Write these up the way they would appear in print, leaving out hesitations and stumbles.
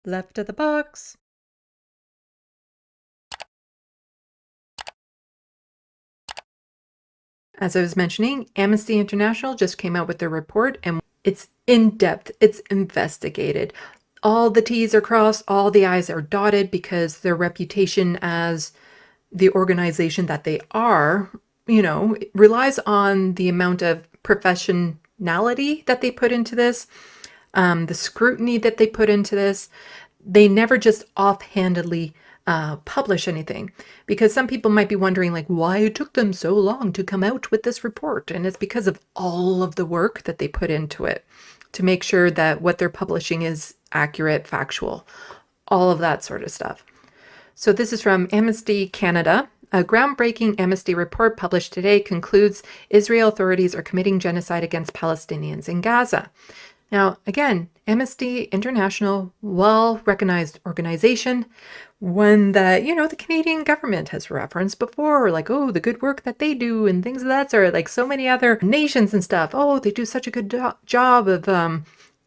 Left of the box. As I was mentioning, Amnesty International just came out with their report, and it's in-depth, it's investigated. All the T's are crossed, all the I's are dotted, because their reputation as the organization that they are, relies on the amount of professionality that they put into this, the scrutiny that they put into this. They never just offhandedly publish anything, because some people might be wondering, like, why it took them so long to come out with this report. And it's because of all of the work that they put into it to make sure that what they're publishing is accurate, factual, all of that sort of stuff. So this is from Amnesty Canada. A groundbreaking Amnesty report published today concludes Israel authorities are committing genocide against Palestinians in Gaza. Now, again, Amnesty International, well-recognized organization, one that, the Canadian government has referenced before, like, oh, the good work that they do and things of that sort, like so many other nations and stuff. Oh, they do such a good job of,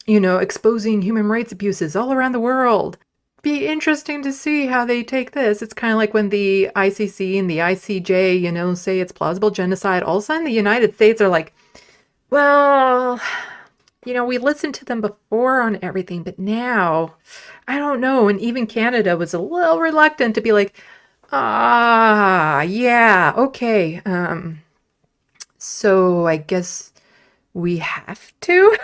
exposing human rights abuses all around the world. Be interesting to see how they take this. It's kind of like when the ICC and the ICJ, say it's plausible genocide. All of a sudden, the United States are like, well, we listened to them before on everything, but now, I don't know. And even Canada was a little reluctant to be like, yeah, okay. So I guess we have to,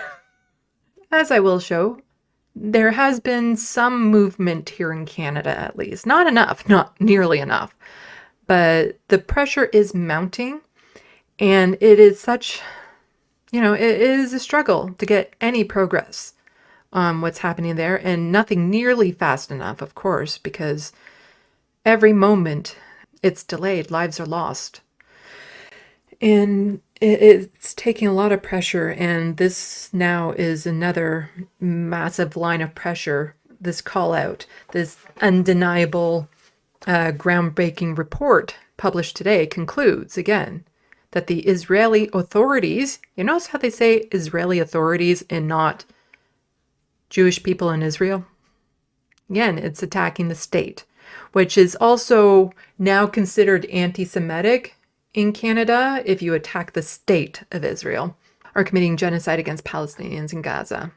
as I will show. There has been some movement here in Canada, at least. Not enough, not nearly enough. But the pressure is mounting, and it is such, it is a struggle to get any progress on what's happening there, and nothing nearly fast enough, of course, because every moment it's delayed, lives are lost. And it's taking a lot of pressure, and this now is another massive line of pressure, this call out, this undeniable, groundbreaking report published today concludes, again, that the Israeli authorities, you notice how they say Israeli authorities and not Jewish people in Israel? Again, it's attacking the state, which is also now considered anti-Semitic in Canada if you attack the state of Israel, are committing genocide against Palestinians in Gaza.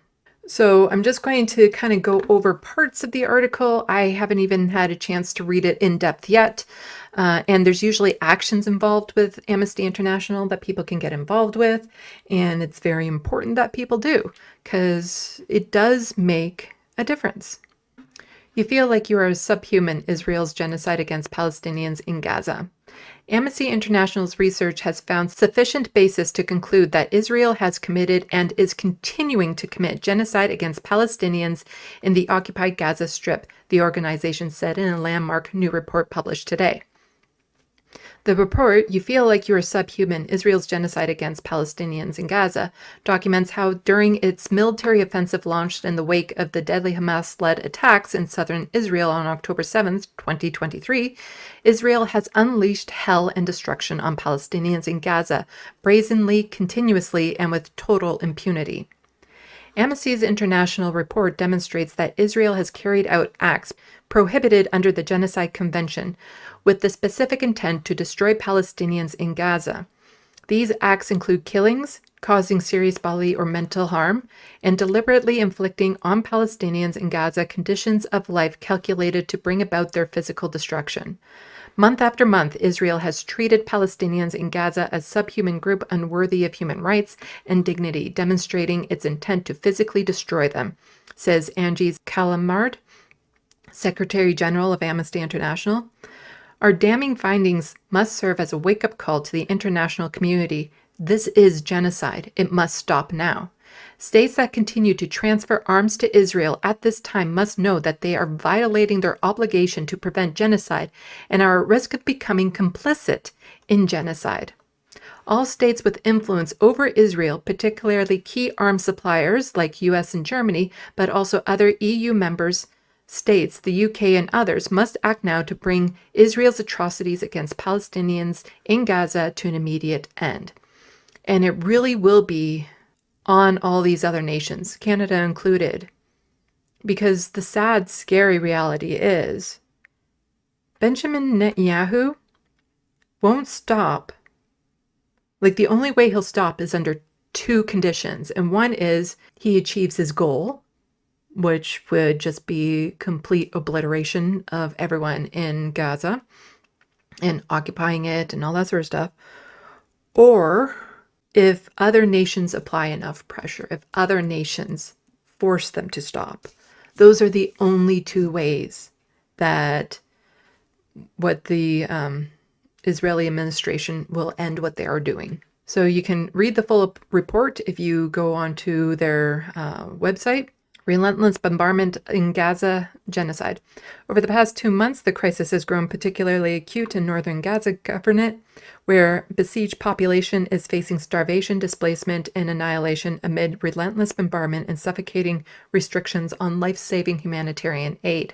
So I'm just going to kind of go over parts of the article. I haven't even had a chance to read it in depth yet. And there's usually actions involved with Amnesty International that people can get involved with. And it's very important that people do, because it does make a difference. You feel like you are subhuman, Israel's genocide against Palestinians in Gaza. Amnesty International's research has found sufficient basis to conclude that Israel has committed and is continuing to commit genocide against Palestinians in the occupied Gaza Strip, the organization said in a landmark new report published today. The report, You Feel Like You Are Subhuman, Israel's Genocide Against Palestinians in Gaza, documents how during its military offensive launched in the wake of the deadly Hamas-led attacks in southern Israel on October 7, 2023, Israel has unleashed hell and destruction on Palestinians in Gaza, brazenly, continuously, and with total impunity. Amnesty's international report demonstrates that Israel has carried out acts prohibited under the Genocide Convention with the specific intent to destroy Palestinians in Gaza. These acts include killings, causing serious bodily or mental harm, and deliberately inflicting on Palestinians in Gaza conditions of life calculated to bring about their physical destruction. Month after month, Israel has treated Palestinians in Gaza as a subhuman group unworthy of human rights and dignity, demonstrating its intent to physically destroy them, says Angie Calamard, Secretary General of Amnesty International. Our damning findings must serve as a wake-up call to the international community. This is genocide. It must stop now. States that continue to transfer arms to Israel at this time must know that they are violating their obligation to prevent genocide and are at risk of becoming complicit in genocide. All states with influence over Israel, particularly key arms suppliers like US and Germany, but also other EU members, states, the UK and others, must act now to bring Israel's atrocities against Palestinians in Gaza to an immediate end. And it really will be on all these other nations, Canada included, Because the sad, scary reality is Benjamin Netanyahu won't stop. Like, the only way he'll stop is under two conditions. And one is he achieves his goal, which would just be complete obliteration of everyone in Gaza and occupying it and all that sort of stuff. Or if other nations apply enough pressure, if other nations force them to stop. Those are the only two ways that what the Israeli administration will end what they are doing. So you can read the full report if you go onto their website. Relentless bombardment in Gaza, genocide. Over the past 2 months, the crisis has grown particularly acute in northern Gaza Governorate, where besieged population is facing starvation, displacement, and annihilation amid relentless bombardment and suffocating restrictions on life-saving humanitarian aid.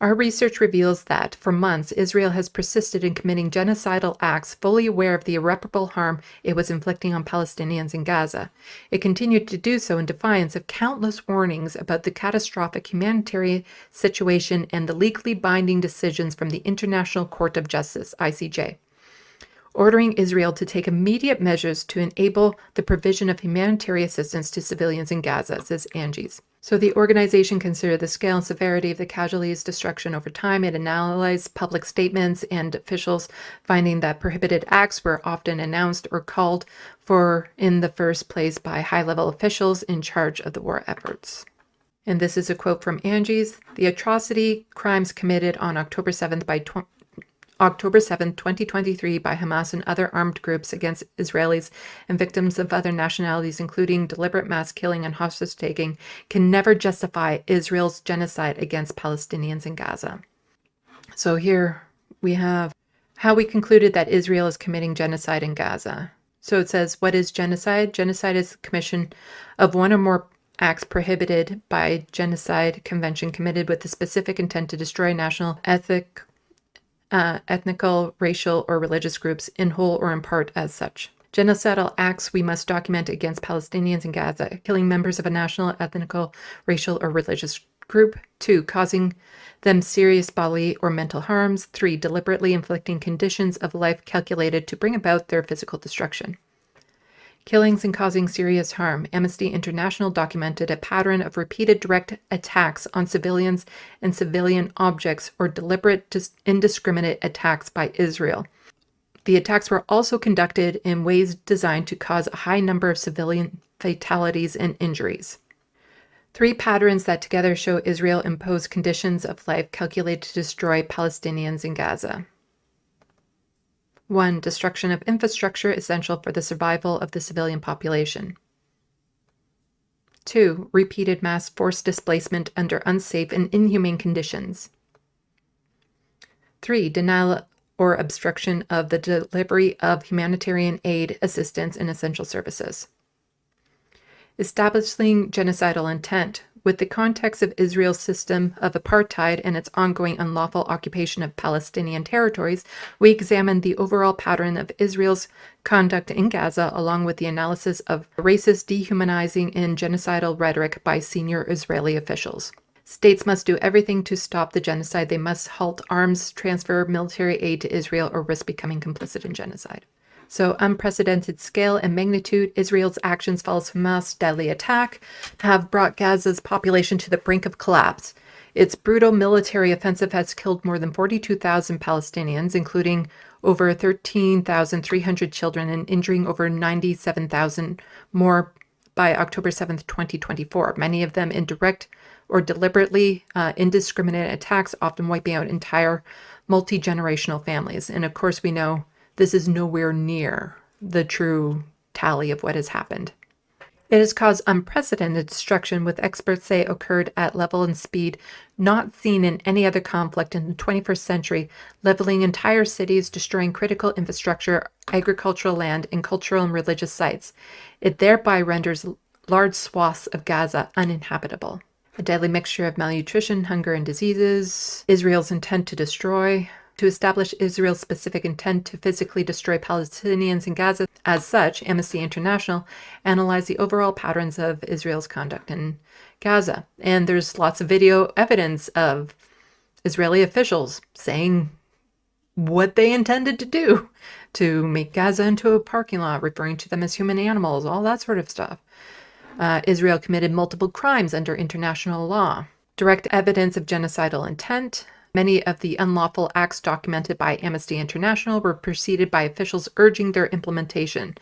Our research reveals that, for months, Israel has persisted in committing genocidal acts, fully aware of the irreparable harm it was inflicting on Palestinians in Gaza. It continued to do so in defiance of countless warnings about the catastrophic humanitarian situation and the legally binding decisions from the International Court of Justice, ICJ, ordering Israel to take immediate measures to enable the provision of humanitarian assistance to civilians in Gaza, says Angies. So the organization considered the scale and severity of the casualties' destruction over time. It analyzed public statements and officials, finding that prohibited acts were often announced or called for in the first place by high-level officials in charge of the war efforts. And this is a quote from Angies. The atrocity crimes committed on October 7th, 2023 by Hamas and other armed groups against Israelis and victims of other nationalities, including deliberate mass killing and hostage-taking, can never justify Israel's genocide against Palestinians in Gaza. So here we have how we concluded that Israel is committing genocide in Gaza. So it says, what is genocide? Genocide is the commission of one or more acts prohibited by Genocide Convention committed with the specific intent to destroy national, ethnical, racial, or religious groups in whole or in part as such. Genocidal acts we must document against Palestinians in Gaza, killing members of a national, ethnical, racial, or religious group. 2, causing them serious bodily or mental harms. 3, deliberately inflicting conditions of life calculated to bring about their physical destruction. Killings and causing serious harm. Amnesty International documented a pattern of repeated direct attacks on civilians and civilian objects or deliberate indiscriminate attacks by Israel. The attacks were also conducted in ways designed to cause a high number of civilian fatalities and injuries. 3 patterns that together show Israel imposed conditions of life calculated to destroy Palestinians in Gaza. 1. Destruction of infrastructure essential for the survival of the civilian population. 2. Repeated mass forced displacement under unsafe and inhumane conditions. 3. Denial or obstruction of the delivery of humanitarian aid, assistance, and essential services. Establishing genocidal intent. With the context of Israel's system of apartheid and its ongoing unlawful occupation of Palestinian territories, we examined the overall pattern of Israel's conduct in Gaza, along with the analysis of racist, dehumanizing, and genocidal rhetoric by senior Israeli officials. States must do everything to stop the genocide. They must halt arms, transfer military aid to Israel, or risk becoming complicit in genocide. So, unprecedented scale and magnitude, Israel's actions follows Hamas' deadly attack have brought Gaza's population to the brink of collapse. Its brutal military offensive has killed more than 42,000 Palestinians, including over 13,300 children, and injuring over 97,000 more by October 7th, 2024, many of them in direct or deliberately indiscriminate attacks, often wiping out entire multi-generational families. And of course, we know this is nowhere near the true tally of what has happened. It has caused unprecedented destruction, with experts say occurred at level and speed not seen in any other conflict in the 21st century, leveling entire cities, destroying critical infrastructure, agricultural land, and cultural and religious sites. It thereby renders large swaths of Gaza uninhabitable. A deadly mixture of malnutrition, hunger, and diseases. Israel's intent to destroy. to establish Israel's specific intent to physically destroy Palestinians in Gaza. As such, Amnesty International analyzed the overall patterns of Israel's conduct in Gaza. And there's lots of video evidence of Israeli officials saying what they intended to do to make Gaza into a parking lot, referring to them as human animals, all that sort of stuff. Israel committed multiple crimes under international law. Direct evidence of genocidal intent. Many of the unlawful acts documented by Amnesty International were preceded by officials urging their implementation.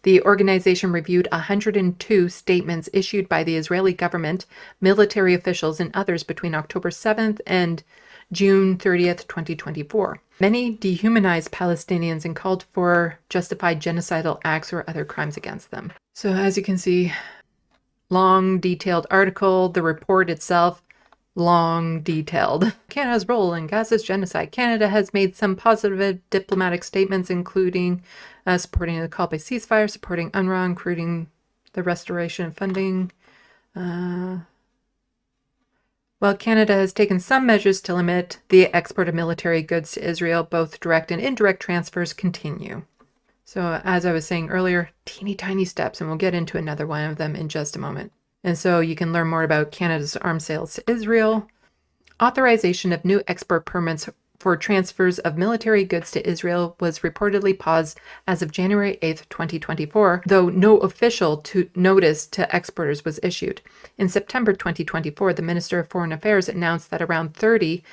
The organization reviewed 102 statements issued by the Israeli government, military officials, and others between October 7th and June 30th, 2024. Many dehumanized Palestinians and called for justified genocidal acts or other crimes against them. So as you can see, long, detailed article. The report itself, long, detailed. Canada's role in Gaza's genocide. Canada has made some positive diplomatic statements, including supporting the call by ceasefire, supporting UNRWA, including the restoration of funding. While Canada has taken some measures to limit the export of military goods to Israel, both direct and indirect transfers continue. So as I was saying earlier, teeny tiny steps, and we'll get into another one of them in just a moment. And so you can learn more about Canada's arms sales to Israel. Authorization of new export permits for transfers of military goods to Israel was reportedly paused as of January 8th, 2024, though no official notice to exporters was issued. In September 2024, the Minister of Foreign Affairs announced that around 30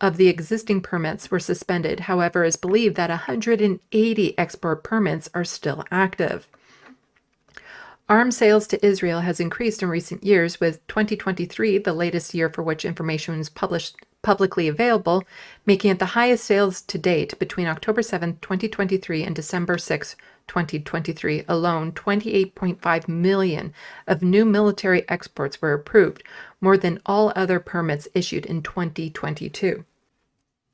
of the existing permits were suspended. However, it is believed that 180 export permits are still active. Arms sales to Israel has increased in recent years, with 2023, the latest year for which information was publicly available, making it the highest sales to date. Between October 7, 2023 and December 6, 2023 alone, 28.5 million of new military exports were approved, more than all other permits issued in 2022.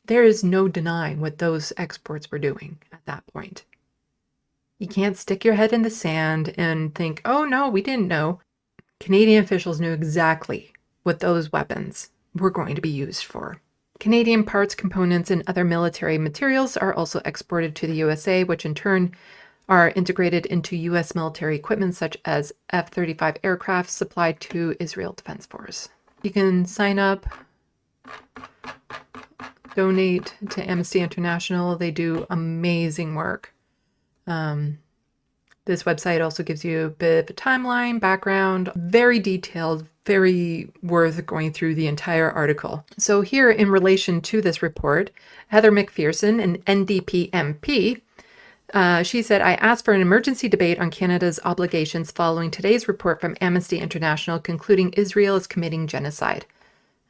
There is no denying what those exports were doing at that point. You can't stick your head in the sand and think, oh no, we didn't know. Canadian officials knew exactly what those weapons were going to be used for. Canadian parts, components, and other military materials are also exported to the USA, which in turn are integrated into U.S. military equipment such as F-35 aircraft supplied to Israel Defense Force. You can sign up, donate to Amnesty International. They do amazing work. This website also gives you a bit of a timeline, background, very detailed, very worth going through the entire article. So here, in relation to this report, Heather McPherson, an NDP MP, she said, I asked for an emergency debate on Canada's obligations following today's report from Amnesty International concluding Israel is committing genocide.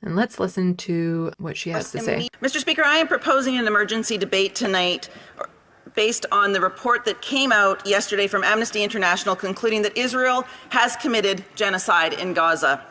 And let's listen to what she has to say. Mr. Speaker, I am proposing an emergency debate tonight based on the report that came out yesterday from Amnesty International concluding that Israel has committed genocide in Gaza.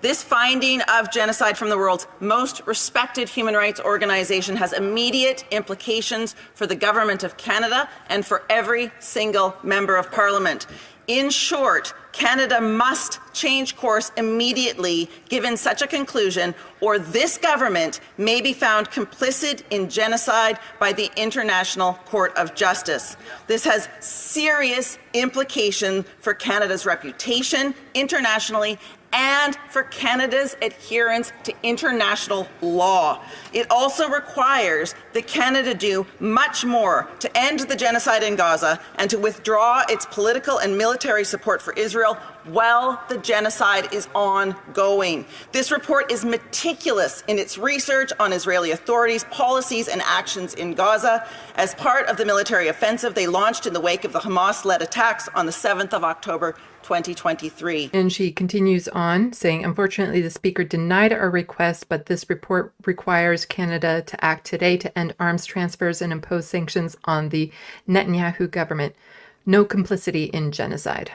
This finding of genocide from the world's most respected human rights organization has immediate implications for the Government of Canada and for every single member of Parliament. In short, Canada must change course immediately given such a conclusion, or this government may be found complicit in genocide by the International Court of Justice. This has serious implications for Canada's reputation internationally and for Canada's adherence to international law. It also requires that Canada do much more to end the genocide in Gaza and to withdraw its political and military support for Israel while the genocide is ongoing. This report is meticulous in its research on Israeli authorities' policies and actions in Gaza as part of the military offensive they launched in the wake of the Hamas-led attacks on the 7th of October 2023. And she continues on saying, unfortunately, the Speaker denied our request, but this report requires Canada to act today to end arms transfers and impose sanctions on the Netanyahu government. No complicity in genocide.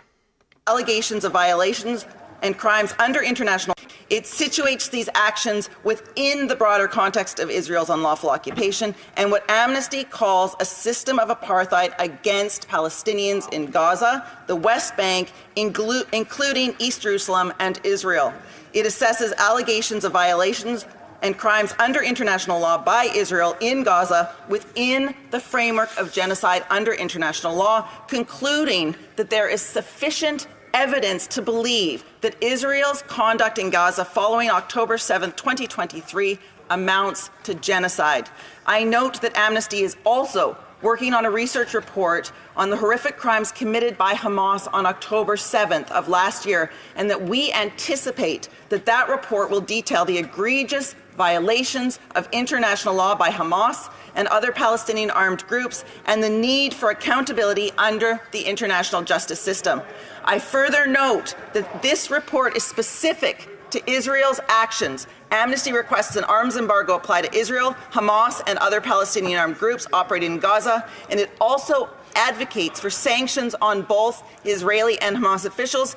Allegations of violations and crimes under international. It situates these actions within the broader context of Israel's unlawful occupation and what Amnesty calls a system of apartheid against Palestinians in Gaza, the West Bank, including East Jerusalem and Israel. It assesses allegations of violations and crimes under international law by Israel in Gaza within the framework of genocide under international law, concluding that there is sufficient evidence to believe that Israel's conduct in Gaza following October 7, 2023 amounts to genocide. I note that Amnesty is also working on a research report on the horrific crimes committed by Hamas on October 7th of last year, and that we anticipate that that report will detail the egregious violations of international law by Hamas and other Palestinian armed groups and the need for accountability under the international justice system. I further note that this report is specific to Israel's actions. Amnesty requests an arms embargo apply to Israel, Hamas, and other Palestinian armed groups operating in Gaza, and it also advocates for sanctions on both Israeli and Hamas officials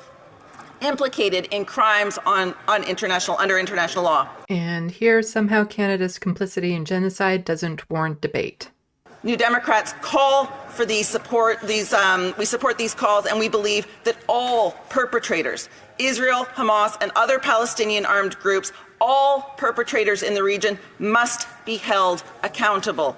implicated in crimes under international law. And here, somehow Canada's complicity in genocide doesn't warrant debate. New Democrats call for we support these calls, and we believe that all perpetrators, Israel, Hamas, and other Palestinian armed groups, all perpetrators in the region must be held accountable.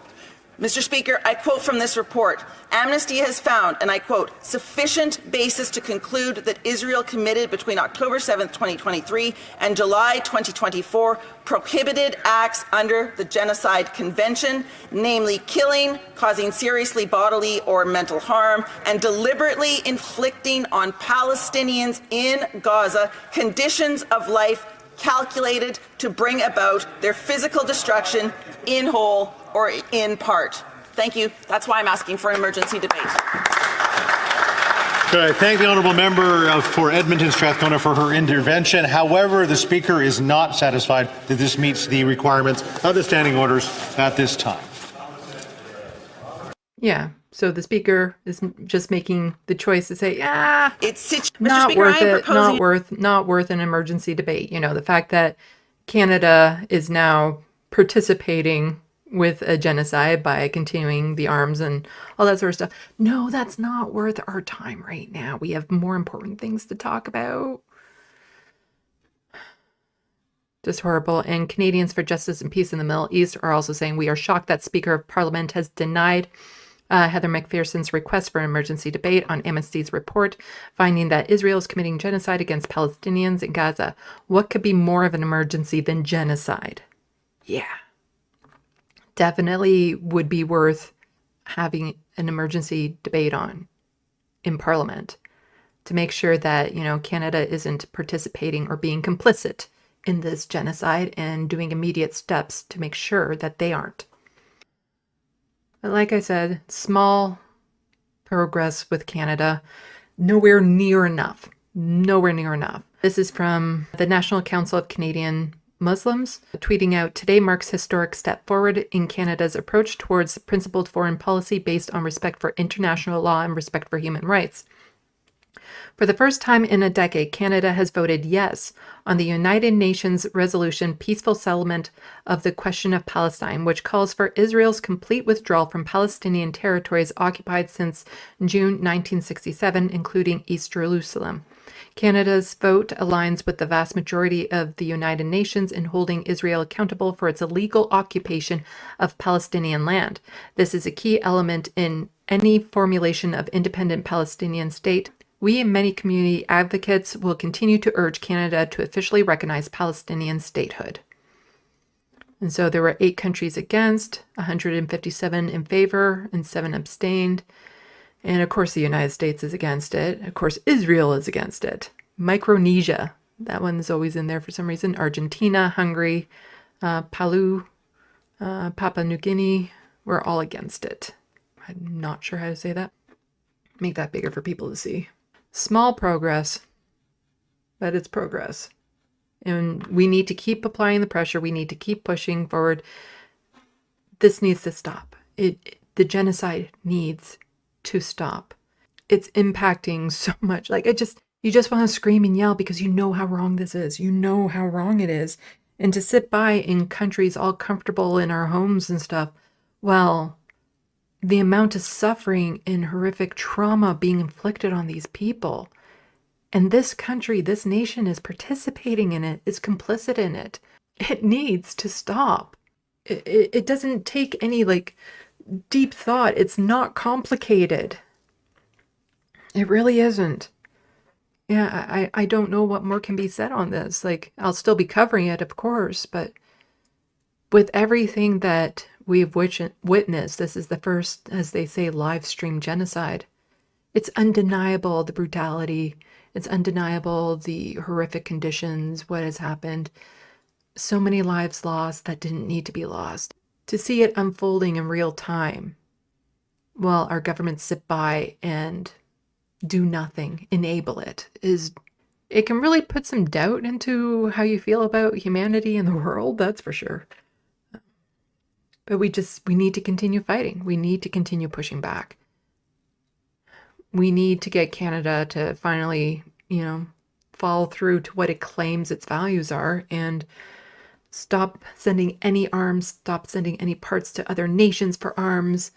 Mr. Speaker, I quote from this report, Amnesty has found, and I quote, sufficient basis to conclude that Israel committed between October 7, 2023 and July 2024 prohibited acts under the Genocide Convention, namely killing, causing seriously bodily or mental harm, and deliberately inflicting on Palestinians in Gaza conditions of life calculated to bring about their physical destruction in whole or in part. Thank you. That's why I'm asking for an emergency debate. Good. I thank the honourable member for Edmonton Strathcona for her intervention. However, the Speaker is not satisfied that this meets the requirements of the standing orders at this time. Yeah. So the Speaker is just making the choice to say, Mr. not Speaker, worth I am it, proposing not worth an emergency debate. You know, the fact that Canada is now participating with a genocide by continuing the arms and all that sort of stuff. No, that's not worth our time right now. We have more important things to talk about. Just horrible. And Canadians for Justice and Peace in the Middle East are also saying, we are shocked that Speaker of Parliament has denied Heather McPherson's request for an emergency debate on Amnesty's report, finding that Israel is committing genocide against Palestinians in Gaza. What could be more of an emergency than genocide? Yeah. Definitely would be worth having an emergency debate on in Parliament to make sure that, you know, Canada isn't participating or being complicit in this genocide and doing immediate steps to make sure that they aren't. But like I said, small progress with Canada, nowhere near enough. Nowhere near enough. This is from the National Council of Canadian Muslims, tweeting out, today marks historic step forward in Canada's approach towards principled foreign policy based on respect for international law and respect for human rights. For the first time in a decade, Canada has voted yes on the United Nations resolution Peaceful Settlement of the Question of Palestine, which calls for Israel's complete withdrawal from Palestinian territories occupied since June 1967, including East Jerusalem. Canada's vote aligns with the vast majority of the United Nations in holding Israel accountable for its illegal occupation of Palestinian land. This is a key element in any formulation of independent Palestinian state. We and many community advocates will continue to urge Canada to officially recognize Palestinian statehood. And so there were 8 countries against, 157 in favor, and 7 abstained. And of course, the United States is against it. Of course, Israel is against it. Micronesia, that one's always in there for some reason. Argentina, Hungary, Palau, Papua New Guinea, we're all against it. I'm not sure how to say that. Make that bigger for people to see. Small progress, but it's progress. And we need to keep applying the pressure. We need to keep pushing forward. This needs to stop. The genocide needs to stop. It's impacting so much. Like, you just want to scream and yell because you know how wrong this is. You know how wrong it is. And to sit by in countries all comfortable in our homes and stuff, well, the amount of suffering and horrific trauma being inflicted on these people. And this country, this nation is participating in it, is complicit in it. It needs to stop. It doesn't take any like deep thought. It's not complicated. It really isn't. Yeah, I don't know what more can be said on this. Like, I'll still be covering it, of course, but with everything that we've witnessed, this is the first, as they say, live stream genocide. It's undeniable, the brutality. It's undeniable, the horrific conditions, what has happened. So many lives lost that didn't need to be lost. To see it unfolding in real time while our governments sit by and do nothing, enable it, it can really put some doubt into how you feel about humanity and the world, that's for sure. But we need to continue fighting. We need to continue pushing back. We need to get Canada to finally, follow through to what it claims its values are and stop sending any arms, stop sending any parts to other nations for arms,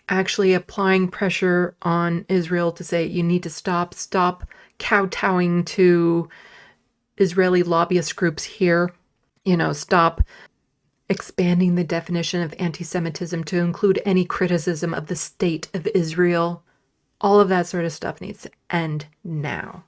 actually applying pressure on Israel to say, you need to stop kowtowing to Israeli lobbyist groups here, stop expanding the definition of anti-Semitism to include any criticism of the state of Israel. All of that sort of stuff needs to end now.